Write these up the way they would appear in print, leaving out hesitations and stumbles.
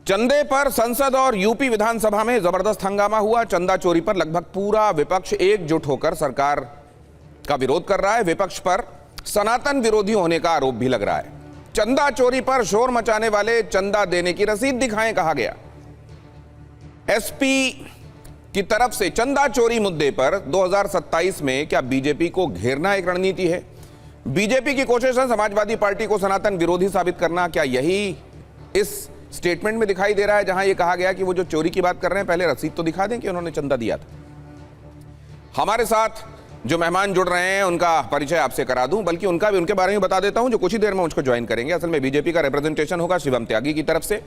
चंदे पर संसद और यूपी विधानसभा में जबरदस्त हंगामा हुआ। चंदा चोरी पर लगभग पूरा विपक्ष एकजुट होकर सरकार का विरोध कर रहा है। विपक्ष पर सनातन विरोधी होने का आरोप भी लग रहा है। चंदा चोरी पर शोर मचाने वाले चंदा देने की रसीद दिखाएं, कहा गया। एसपी की तरफ से चंदा चोरी मुद्दे पर 2027 में क्या बीजेपी को घेरना एक रणनीति है? बीजेपी की कोशिश है समाजवादी पार्टी को सनातन विरोधी साबित करना। क्या यही इस स्टेटमेंट में दिखाई दे रहा है, जहां यह कहा गया कि वो जो चोरी की बात कर रहे हैं पहले रसीद तो दिखा दें कि उन्होंने चंदा दिया था। हमारे साथ जो मेहमान जुड़ रहे हैं उनका परिचय आपसे करा दूं, बल्कि उनका भी उनके बारे में बता देता हूं जो कुछ ही देर में मुझको ज्वाइन करेंगे। असल में बीजेपी का रिप्रेजेंटेशन होगा शिवम त्यागी की तरफ से।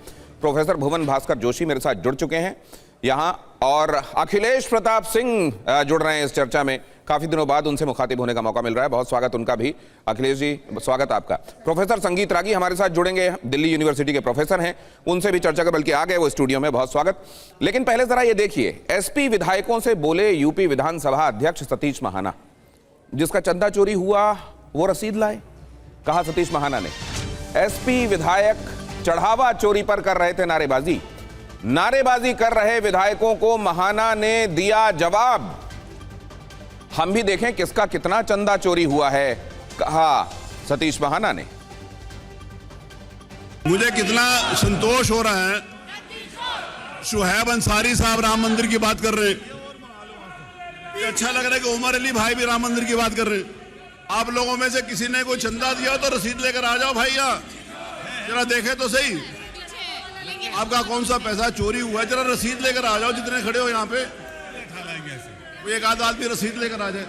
प्रोफेसर भुवन भास्कर जोशी मेरे साथ जुड़ चुके हैं यहां, और अखिलेश प्रताप सिंह जुड़ रहे हैं इस चर्चा में। काफी दिनों बाद उनसे मुखातिब होने का मौका मिल रहा है, बहुत स्वागत उनका भी। अखिलेश जी, स्वागत आपका। प्रोफेसर संगीत रागी हमारे साथ जुड़ेंगे, दिल्ली यूनिवर्सिटी के प्रोफेसर हैं, उनसे भी चर्चा कर, बल्कि आ गए वो स्टूडियो में, बहुत स्वागत। लेकिन पहले जरा ये देखिए, एसपी विधायकों से बोले यूपी विधानसभा अध्यक्ष सतीश महाना, जिसका चंदा चोरी हुआ वो रसीद लाए, कहा सतीश महाना ने। एसपी विधायक चढ़ावा चोरी पर कर रहे थे नारेबाजी। नारेबाजी कर रहे विधायकों को महाना ने दिया जवाब। हम भी देखें किसका कितना चंदा चोरी हुआ है, कहा सतीश महाना ने। मुझे कितना संतोष हो रहा है, शुहैब अंसारी साहब राम मंदिर की बात कर रहे हैं। अच्छा लग रहा है कि उमर अली भाई भी राम मंदिर की बात कर रहे हैं। आप लोगों में से किसी ने कोई चंदा दिया तो रसीद लेकर आ जाओ भाई, यहाँ जरा देखे तो सही आपका कौन सा पैसा चोरी हुआ है। जरा रसीद लेकर आ जाओ, जितने खड़े हो यहाँ पे, एक आध आदमी रसीद लेकर आ जाए।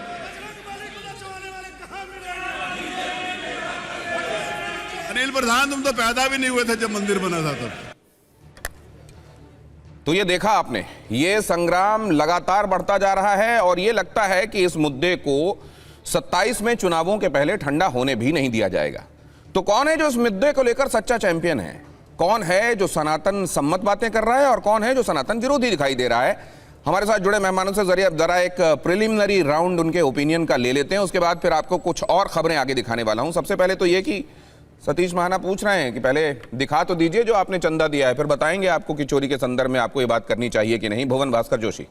अनिल प्रधान, तुम तो पैदा भी नहीं हुए थे जब मंदिर बना था तब। तो ये देखा आपने, ये संग्राम लगातार बढ़ता जा रहा है और ये लगता है कि इस मुद्दे को 27 में चुनावों के पहले ठंडा होने भी नहीं दिया जाएगा। तो कौन है जो इस मुद्दे को लेकर सच्चा चैंपियन है? कौन है जो सनातन सम्मत बातें कर रहा है और कौन है जो सनातन विरोधी दिखाई दे रहा है? हमारे साथ जुड़े मेहमानों से जरा एक प्रिलिमिनरी राउंड उनके ओपिनियन का ले लेते हैं, उसके बाद फिर आपको कुछ और खबरें आगे दिखाने वाला हूं। सबसे पहले तो ये कि सतीश महाना पूछ रहे हैं कि पहले दिखा तो दीजिए जो आपने चंदा दिया है, फिर बताएंगे आपको कि चोरी के संदर्भ में आपको ये बात करनी चाहिए कि नहीं। भुवन भास्कर जोशी।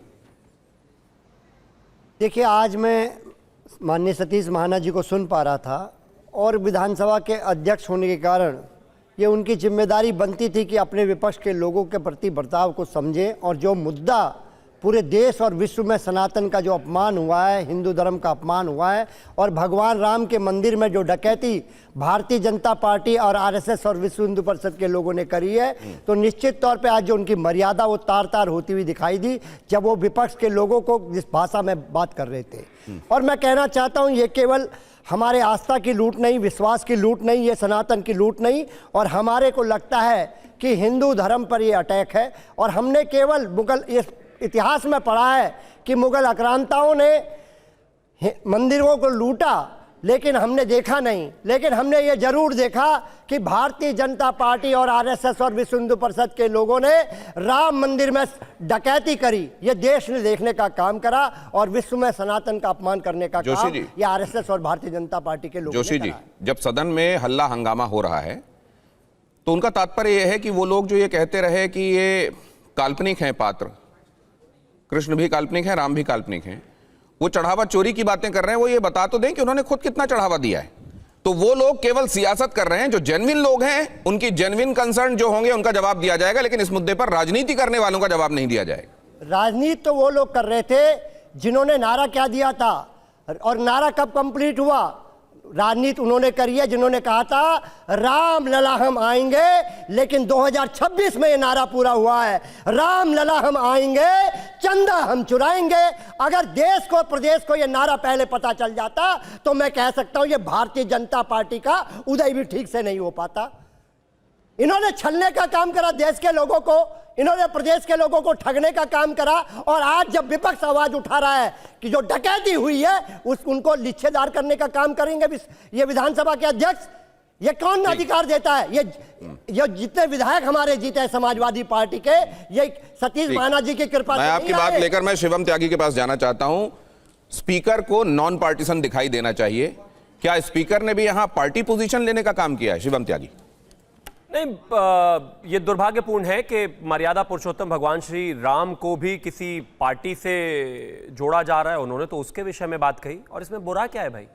देखिए, आज मैं माननीय सतीश महाना जी को सुन पा रहा था और विधानसभा के अध्यक्ष होने के कारण ये उनकी जिम्मेदारी बनती थी कि अपने विपक्ष के लोगों के प्रति बर्ताव को समझें, और जो मुद्दा पूरे देश और विश्व में सनातन का जो अपमान हुआ है, हिंदू धर्म का अपमान हुआ है, और भगवान राम के मंदिर में जो डकैती भारतीय जनता पार्टी और आरएसएस और विश्व हिंदू परिषद के लोगों ने करी है, तो निश्चित तौर पे आज जो उनकी मर्यादा वो तार तार होती हुई दिखाई दी जब वो विपक्ष के लोगों को जिस भाषा में बात कर रहे थे। और मैं कहना चाहता हूँ, ये केवल हमारे आस्था की लूट नहीं, विश्वास की लूट नहीं, ये सनातन की लूट नहीं, और हमारे को लगता है कि हिंदू धर्म पर ये अटैक है। और हमने केवल मुगल इतिहास में पढ़ा है कि मुगल आक्रांताओं ने मंदिरों को लूटा, लेकिन हमने देखा नहीं। लेकिन हमने ये जरूर देखा कि भारतीय जनता पार्टी और आरएसएस और विश्व हिंदू परिषद के लोगों ने राम मंदिर में डकैती करी। ये देश ने देखने का काम करा और विश्व में सनातन का अपमान करने का काम ये आरएसएस और भारतीय जनता पार्टी के लोगों ने करा। जब सदन में हल्ला हंगामा हो रहा है तो उनका तात्पर्य यह है कि वो लोग जो ये कहते रहे कि ये काल्पनिक हैं पात्र, कृष्ण भी काल्पनिक है, राम भी काल्पनिक है, वो चढ़ावा चोरी की बातें कर रहे हैं, वो ये बता तो दें कि उन्होंने खुद कितना चढ़ावा दिया है। तो वो लोग केवल सियासत कर रहे हैं। जो जेन्युइन लोग हैं उनकी जेन्युइन कंसर्न जो होंगे उनका जवाब दिया जाएगा, लेकिन इस मुद्दे पर राजनीति करने वालों का जवाब नहीं दिया जाएगा। राजनीति तो वो लोग कर रहे थे जिन्होंने नारा क्या दिया था, और नारा कब कंप्लीट हुआ? राजनीति उन्होंने करी है जिन्होंने कहा था राम लला हम आएंगे, लेकिन 2026 में ये नारा पूरा हुआ है, राम लला हम आएंगे, चंदा हम चुराएंगे। अगर देश को, प्रदेश को ये नारा पहले पता चल जाता तो मैं कह सकता हूं ये भारतीय जनता पार्टी का उदय भी ठीक से नहीं हो पाता। इन्होंने छलने का काम करा देश के लोगों को, इन्होंने प्रदेश के लोगों को ठगने का काम करा, और आज जब विपक्ष आवाज उठा रहा है कि जो डकैती हुई है उनको लिच्छेदार करने का काम करेंगे ये विधानसभा के अध्यक्ष। ये कौन अधिकार देता है? ये जितने विधायक हमारे जीते हैं समाजवादी पार्टी के, ये सतीश महाना जी की कृपा से। मैं आपकी बात लेकर मैं शिवम त्यागी के पास जाना चाहता हूं। स्पीकर को नॉन पार्टीसन दिखाई देना चाहिए, क्या स्पीकर ने भी यहां पार्टी पोजीशन लेने का काम किया है? शिवम त्यागी। नहीं, ये दुर्भाग्यपूर्ण है कि मर्यादा पुरुषोत्तम भगवान श्री राम को भी किसी पार्टी से जोड़ा जा रहा है। उन्होंने तो उसके विषय में बात कही, और इसमें बुरा क्या है भाई?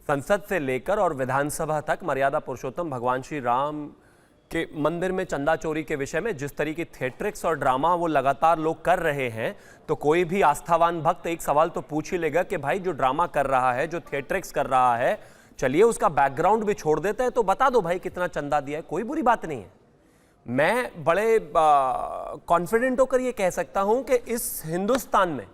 संसद से लेकर और विधानसभा तक मर्यादा पुरुषोत्तम भगवान श्री राम के मंदिर में चंदा चोरी के विषय में जिस तरीके थिएट्रिक्स और ड्रामा वो लगातार लोग कर रहे हैं, तो कोई भी आस्थावान भक्त एक सवाल तो पूछ ही लेगा कि भाई जो ड्रामा कर रहा है, जो थिएट्रिक्स कर रहा है, चलिए उसका बैकग्राउंड भी छोड़ देते हैं तो बता दो भाई कितना चंदा दिया है, कोई बुरी बात नहीं है। मैं बड़े कॉन्फिडेंट होकर ये कह सकता हूं कि इस हिंदुस्तान में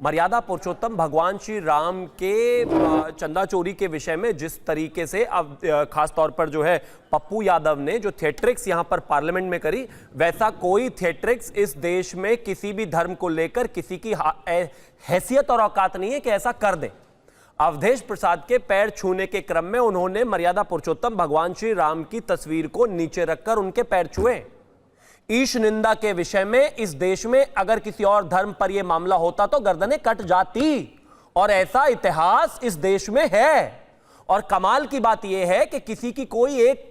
मर्यादा पुरुषोत्तम भगवान श्री राम के चंदा चोरी के विषय में जिस तरीके से अब खास तौर पर जो है पप्पू यादव ने जो थिएट्रिक्स यहां पर पार्लियामेंट में करी, वैसा कोई थिएट्रिक्स इस देश में किसी भी धर्म को लेकर किसी की हैसियत और औकात नहीं है कि ऐसा कर दे। अवधेश प्रसाद के पैर छूने के क्रम में उन्होंने मर्यादा पुरुषोत्तम भगवान श्री राम की तस्वीर को नीचे रखकर उनके पैर छुए। ईश निंदा के विषय में इस देश में अगर किसी और धर्म पर यह मामला होता तो गर्दनें कट जाती, और ऐसा इतिहास इस देश में है। और कमाल की बात यह है कि किसी की कोई एक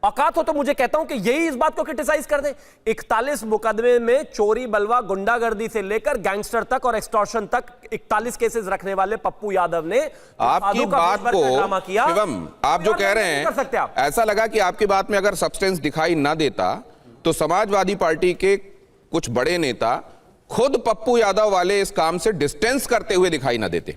औकात हो तो मुझे कहता हूं कि यही इस बात को क्रिटिसाइज कर दे। 41 मुकदमे में चोरी, बलवा, गुंडागर्दी से लेकर गैंगस्टर तक और एक्सटॉर्शन तक 41 केसेस रखने वाले पप्पू यादव ने आपकी बात को शिवम, आप जो कह रहे कर सकते हैं, ऐसा लगा कि आपकी बात में अगर सब्सटेंस दिखाई ना देता तो समाजवादी पार्टी के कुछ बड़े नेता खुद पप्पू यादव वाले इस काम से डिस्टेंस करते हुए दिखाई ना देते।